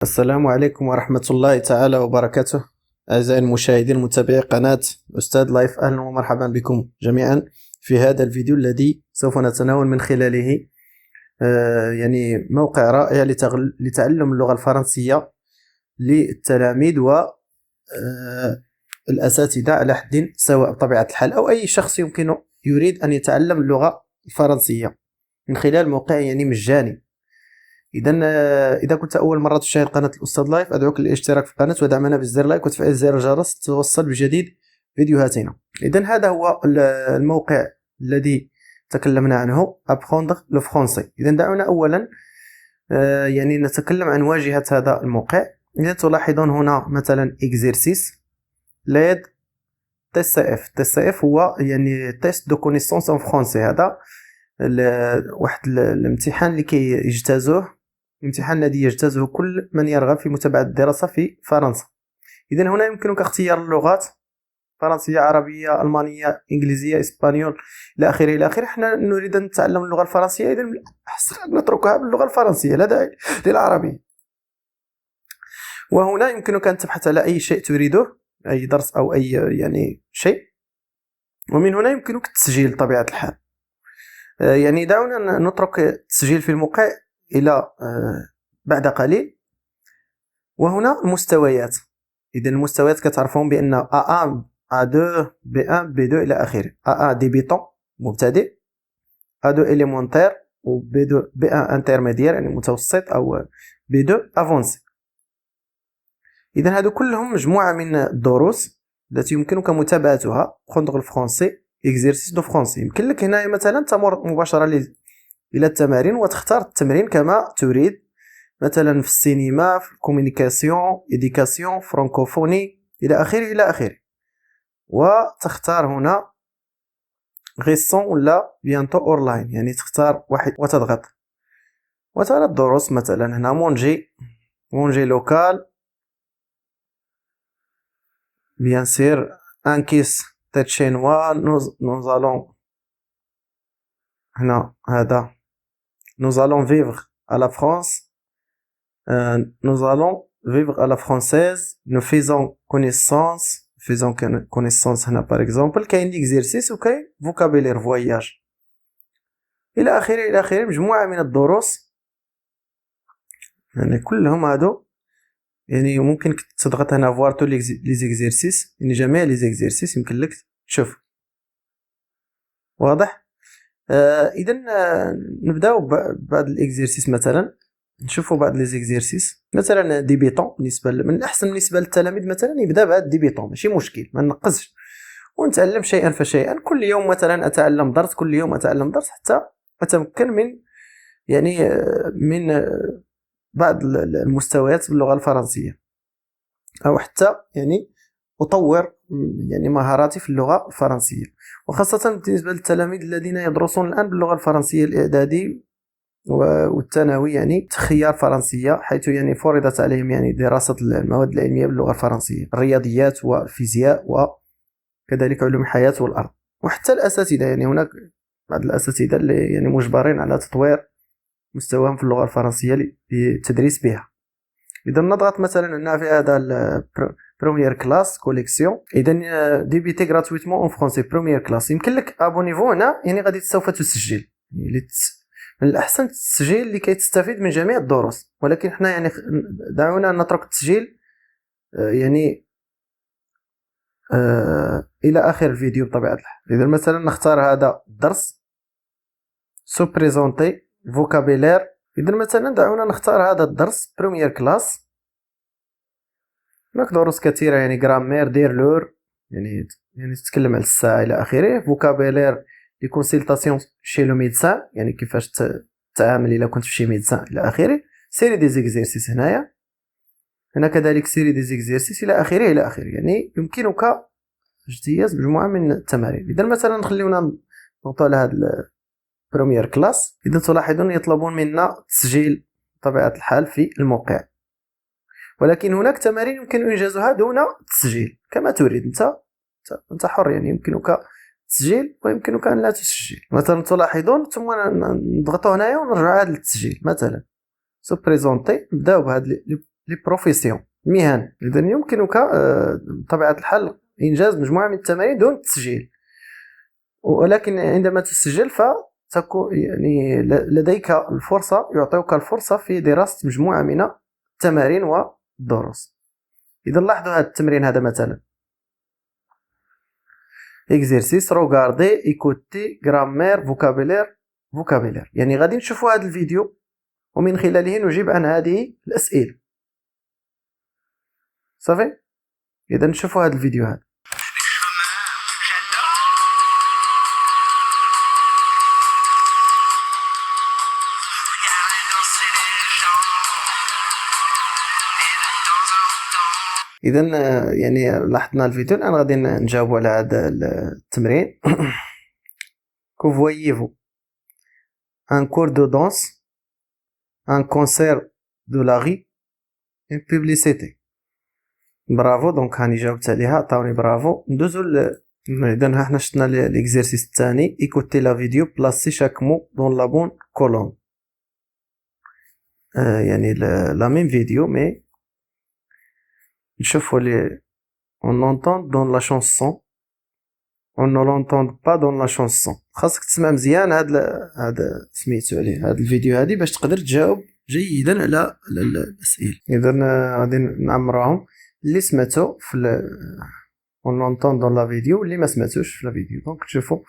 السلام عليكم ورحمة الله تعالى وبركاته. أعزائي المشاهدين متابعي قناة أستاذ لايف، أهلا ومرحبا بكم جميعا في هذا الفيديو الذي سوف نتناول من خلاله يعني موقع رائع لتعلم اللغة الفرنسية للتلاميذ والأساتذة على حد سواء بطبيعة الحال، أو أي شخص يريد أن يتعلم اللغة الفرنسية من خلال موقع يعني مجاني. إذا كنت أول مرة تشاهد قناة الأستاذ لايف، أدعوك للاشتراك في القناة ودعمنا بزر لايك وتفعيل زر الجرس لتوصل بجديد فيديوهاتنا. هذا هو الموقع الذي تكلمنا عنه، Apprendre le français. دعونا أولا يعني نتكلم عن واجهة هذا الموقع. إذا تلاحظون هنا مثلا exercice LED TCF. TCF هو يعني test de connaissance en français. هذا واحد الامتحان اللي يجتازوه، الامتحان الذي يجتازه كل من يرغب في متابعة الدراسة في فرنسا. إذن هنا يمكنك اختيار اللغات: فرنسية، عربية، ألمانية، إنجليزية، إسبانيول إلى آخره إلى آخره. إحنا نريد أن نتعلم اللغة الفرنسية، إذن أحسن أن نتركها باللغة الفرنسية، لا داعي للعربية. وهنا يمكنك أن تبحث على أي شيء تريده، أي درس أو أي يعني شيء، ومن هنا يمكنك التسجيل بطبيعة الحال. يعني دعونا نترك التسجيل في الموقع إلى بعد قليل. وهنا المستويات. إذن المستويات كتعرفون بأن A1 A2 B1 B2 إلى آخره. A1 ديبيتون مبتدئ، A2 إليمونتير، و B1 انترميديير يعني متوسط، أو B2 افونسي. إذن هادو كلهم مجموعة من الدروس التي يمكنك متابعتها. Prendre le français exercice de français. يمكن لك هنا مثلا تمر مباشرة إلى التمارين وتختار التمرين كما تريد، مثلا في السينما، في الكوميونيكاسيون، إديكاسيون، فرانكوفوني إلى آخره إلى آخره. وتختار هنا غيسون ولا بيانتو أونلاين، يعني تختار واحد وتضغط وترى الدروس. مثلا هنا مونجي لوكال، بيان سير ان كيس تيت شينوا. نوزالون هنا هذا nous allons vivre à la France. Nous allons vivre à la française. Nous faisons connaissance هنا par exemple. كاين l'exercice وكاين vocabulaire voyage إلى آخره إلى آخره. مجموعة من الدروس، يعني كلهم هادو يعني ممكن تضغط هنا voir tous les exercices، يعني جميع les exercices يمكن لك تشوف. واضح؟ إذن نبداو بعض الإكزيرسيس. مثلا نشوفوا بعض لي زيكزيرسيس. مثلا ديبيتون، من الأحسن بالنسبة للتلاميذ مثلا يبدا بعد ديبيتون، ماشي مشكل، ما نقصش، ونتعلم شيئا فشيئا. كل يوم مثلا أتعلم درس، كل يوم أتعلم درس، حتى أتمكن من يعني من بعض المستويات باللغة الفرنسية، أو حتى يعني أطور يعني مهاراتي في اللغة الفرنسية. وخاصة بالنسبة للتلاميذ الذين يدرسون الآن باللغة الفرنسية الإعدادي والثانوي، يعني خيار فرنسية، حيث يعني فرضت عليهم يعني دراسة المواد العلمية باللغة الفرنسية، الرياضيات والفيزياء وكذلك علوم الحياة والأرض. وحتى الأساتذة، يعني هناك بعض الأساتذة اللي يعني مجبرين على تطوير مستواهم في اللغة الفرنسية للتدريس بها. إذا نضغط مثلا هنا في هذا بروميير كلاس كوليكسيون. إذا ديبيتي غراتويتمون اون فرونسي بروميير كلاس. يمكن لك ابونيفو هنا، يعني غادي سوف تسجل، يعني من الأحسن التسجيل لكي تستفيد من جميع الدروس. ولكن احنا يعني دعونا نترك التسجيل يعني إلى آخر الفيديو بطبيعة الحال. إذا مثلا نختار هذا الدرس سو بريزونتي فوكابيلير. إذا مثلا دعونا نختار هذا الدرس بروميير كلاس. هناك دروس كثيرة، يعني غرامير، دير لور، يعني تتكلم على الساعة إلى آخره. فوكابيلير لي كونسلطاسيون شي لو ميدسان، يعني كيفاش تتعامل إلا كنت في شي ميدسان إلى آخره. سيري دي زيكزيرسيس هنايا، هنا كذلك سيري دي زيكزيرسيس إلى آخره إلى آخره. يعني يمكنك اجتياز مجموعة من التمارين. إذا مثلا نخليونا نضغطوا على هذا البروميير كلاس. إذا تلاحظون يطلبون منا تسجيل بطبيعة الحال في الموقع، ولكن هناك تمارين يمكن إنجازها دون تسجيل كما تريد. أنت حر، يعني يمكنك تسجيل ويمكنك أن لا تسجل. مثلا تلاحظون ثم نضغطوا هنايا ونرجع هذا للتسجيل. مثلا سو بريزونتي، نبداو بهاد لي بروفيسيون مهن. اذا يمكنك بطبيعه الحال انجاز مجموعه من التمارين دون التسجيل، ولكن عندما تسجل فتكون يعني لديك الفرصه، يعطيك الفرصه في دراسه مجموعه من التمارين والدروس. اذا لاحظوا هذا التمرين هذا مثلا exercice regarder écouter grammaire vocabulaire يعني غادي نشوفوا هذا الفيديو ومن خلاله نجيب عن هذه الأسئلة. صافي، إذا نشوفوا هذا الفيديو هذا. إذا يعني لاحظنا الفيديو الآن غادي نجاوبوا على هذا التمرين. Que voyez-vous? Un cours de danse, un concert de la rue, une publicité. برافو. دونك هاني جاوبت عليها، عطاوني برافو. ندوزو اذا حنا شفنا ليكزيرسيس الثاني ايكوتي لا فيديو بلاسي شاك مو دون لا بون كولون. يعني لا ميم فيديو مي نشوفو لي اون اونتوند دون لا شونسون اون نو لونتوند با دون لا شونسون. خاصك تسمع مزيان هذا سميتو عليه هذا الفيديو هذه باش تقدر تجاوب جيدا على الاسئله. اذا غادي نعمرهم اللي سمعتو في اون لونتون دون لا فيديو واللي ما سمعتوش في لا فيديو. دونك تشوفوا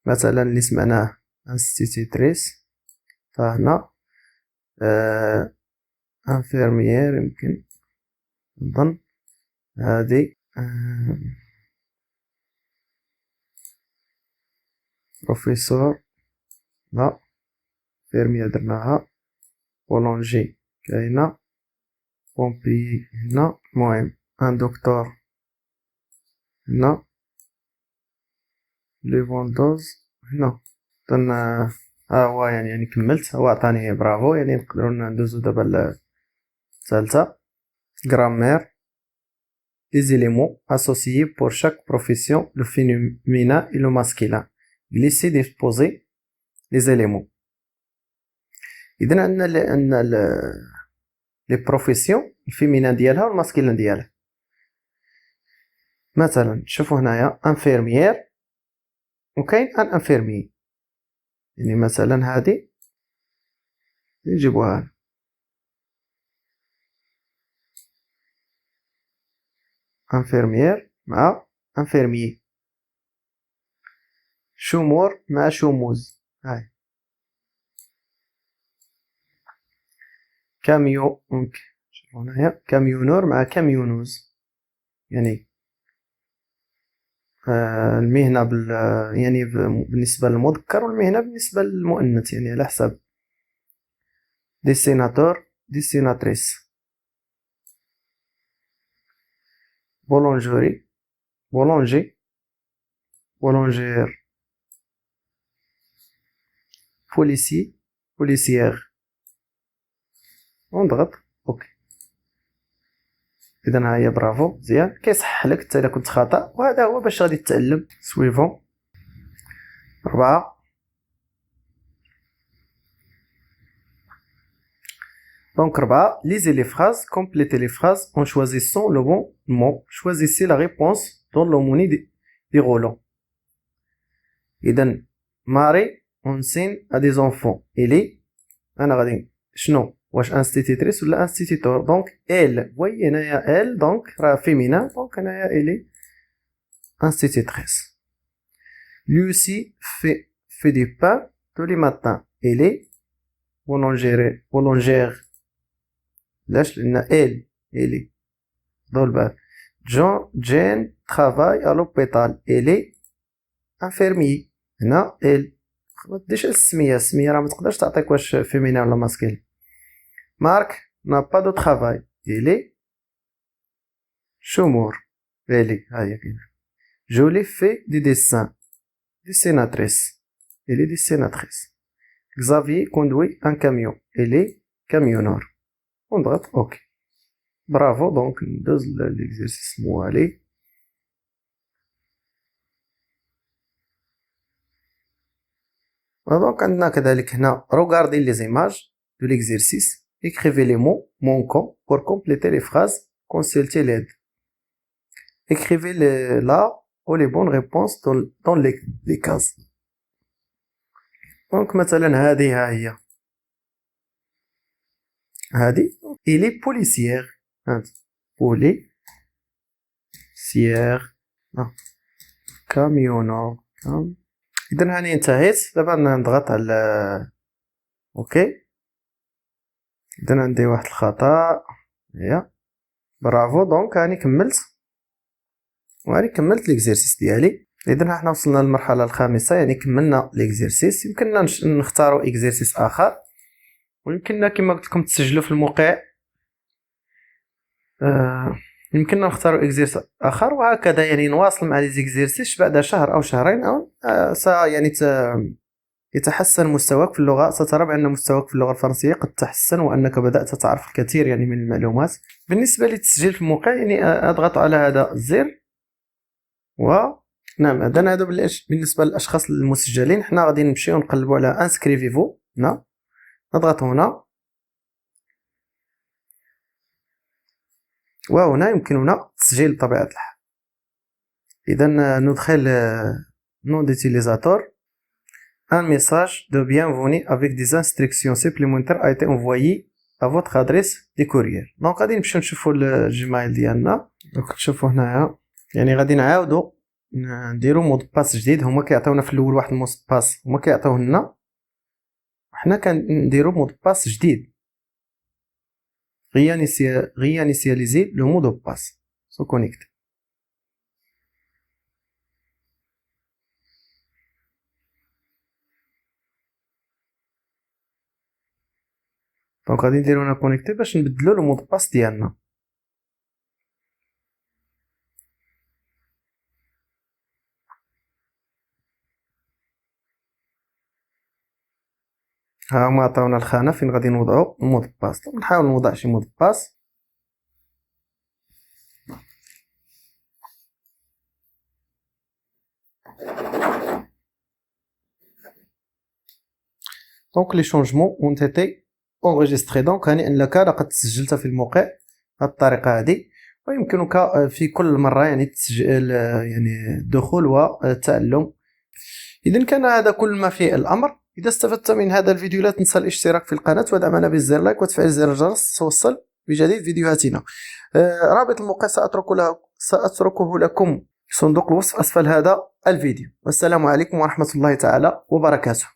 مثلا اللي سمعناه انستيتيتريس، فهنا انفيرميير يمكن نظن هادي بروفيسور لا فيرميير درناها، بولونجي كاينه، بومبي هنا، المهم ان دكتور هنا، لي فوندوز هنا. اذن ها هو يعني كملت، هو عطاني برافو. يعني نقدروا ندوزو دابا الثالثه grammaire des éléments associés pour chaque profession, le féminin et le masculin. Glisser, disposer les éléments. إذن عندنا لي بروفيسيون الفيمينان ديالها والماسكيلان ديالها. مثلا شوفوا هنايا انفيرميير وكاين ان انفيرمي، يعني مثلا هذه نجيبوها انفيرميير مع انفيرمي، شومور مع شوموز. هاي كاميو، شوفوا هنايا كاميونور مع كاميونوز، يعني المهنة يعني بالنسبة للمذكر والمهنة بالنسبة للمؤنث، يعني على حسب. ديسيناتور ديسيناتريس، بولونجوري بولونجي بولونجير، بوليسي بوليسيير. ونضغط اوكي. اذا ها هي برافو مزيان، كيصحح لك حتى الا كنت خطا، وهذا هو باش غادي تتعلم. سويفون 4. Donc 4, lisez les phrases, complétez les phrases en choisissant le bon mot. Choisissez la réponse dans l'homonie déroulant. إذا ماري enseigne à des enfants. إلي أنا غادي شنو واش انستيتيتريس ولا انستيتيتور؟ دونك ال، voyez هنايا ال دونك راه فيمينا، دونك هنايا إلي institutrice. Lui aussi fait du pain tous les matins. Elle est boulangère. لاش؟ لأن elle est ضرب البال. Jane travaille à l'hôpital. Elle est infirmier. هنا elle ما تديش السمية راه ما تقدرش تعطيك واش فيمينا ولا ماسكيل. Marc n'a pas de travail. Elle est chômeur. Elle est هاهي كاينة. Jolie fait des dessins. Dessinatrice. Elle est dessinatrice. Xavier conduit un camion. Elle est camionneur. ونضغط اوكي. برافو. دونك ندوز ليكزيرسيس الموالي. دونك عندنا كذلك هنا regardez les images de l'exercice écrivez les mots manquants pour compléter les phrases, consultez l'aide. Écrivez la ou les bonnes réponses dans les cases. Donc مثلا هذه ها هي هذه il est policière policière camionneur. إذا هاني انتهيت. دابا نضغط على اوكي. إذا عندي واحد الخطأ. هي برافو. دونك هاني كملت وهاني كملت ليكزيرسيس ديالي. إذا حنا وصلنا للمرحلة الخامسة، يعني كملنا ليكزيرسيس. يمكننا نختاروا اكزيرسيس آخر، ويمكننا كما قلت لكم تسجلوا في الموقع. يمكننا نختاروا اكزيرسيس آخر، وهكذا يعني نواصل مع ليزيكزيرسيس. بعد شهر أو شهرين أو يعني يتحسن مستواك في اللغة. سترى بأن مستواك في اللغة الفرنسية قد تحسن، وأنك بدأت تعرف الكثير يعني من المعلومات. بالنسبة للتسجيل في الموقع، يعني أضغط على هذا الزر نعم. هذا بالنسبة للأشخاص المسجلين. حنا غادي نمشيو نقلبوا على انسكريفيفو. نضغط هنا، وهنا يمكننا تسجيل بطبيعة الحال. إذا ندخل nom d'utilisateur. Un message de bienvenue avec des instructions supplémentaires a été envoyé à votre adresse de courrier. دونك غادي نمشيو نشوفوا الجيميل ديالنا. دونك تشوفوا هنايا يعني غادي نعاودوا نديروا مود باس جديد. هما كيعطيونا في الاول واحد مود باس، هما كيعطيوه لنا، وحنا كنديروا مود باس جديد. réinitialiser le mot de passe. Se connecter. دونك غادي نديرو هنا كونيكتي باش نبدلو لو مود باس ديالنا. ها هما عطاونا الخانه فين غادي نوضعو المود باس. نحاول نوضع شي مود باس. دونك لي شونجمون ont été enregistrés. دونك هاني انك لقد سجلت في الموقع بهذه الطريقه هذه. ويمكنك في كل مره يعني تسجيل يعني الدخول والتعلم. اذا كان هذا كل ما في الامر. إذا استفدت من هذا الفيديو لا تنسى الاشتراك في القناة ودعمنا بالزر لايك وتفعيل زر الجرس توصل بجديد فيديوهاتنا. رابط الموقع سأتركه لكم في صندوق الوصف أسفل هذا الفيديو. والسلام عليكم ورحمة الله تعالى وبركاته.